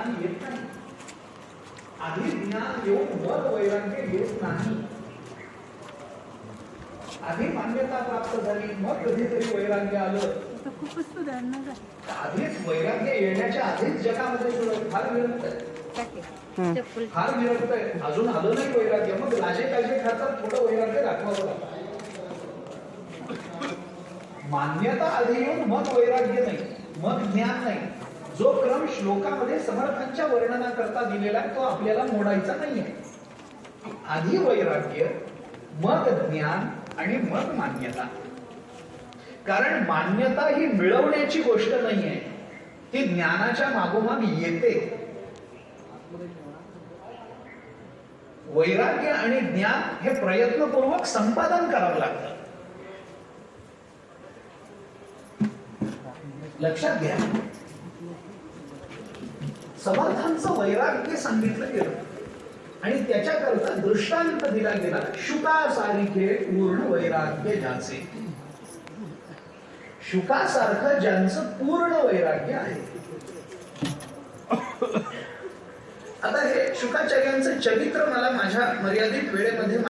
ज्ञान येत नाही. आधी ज्ञान येऊन मग वैराग्य येत नाही. आधी मान्यता प्राप्त झाली मग कधीतरी वैराग्य आलं. आधीच वैराग्य येण्याच्या आधीच जगामध्ये फार विरक्त आहे, फार विरक्त आहे. अजून आलं नाही वैराग्य, मग लाजे काजे खातात थोडं वैराग्य दाखवावं लागतं. मान्यता आधी येऊन मग वैराग्य नाही, मग ज्ञान नाही. जो क्रम श्लोकामध्ये समर्थांच्या वर्णना करता दिलेला आहे तो आपल्याला मोडायचा नाहीये. आधी वैराग्य, मग ज्ञान आणि मग मान्यता. कारण मान्यता ही मिळवण्याची गोष्ट नाहीये, ती ज्ञानाच्या मागोमाग येते. वैराग्य आणि ज्ञान हे प्रयत्नपूर्वक संपादन करावं लागतं. लक्षात घ्या, समर्थांचं वैराग्य सांगितलं गेलं आणि त्याच्याकरता दृष्टांत दिला गेला. शुकासारिखे पूर्ण वैराग्य ज्याचे. शुकासारखं ज्यांचं पूर्ण वैराग्य आहे. आता हे शुकाचार्यांचं चरित्र मला माझ्या मर्यादित वेळेमध्ये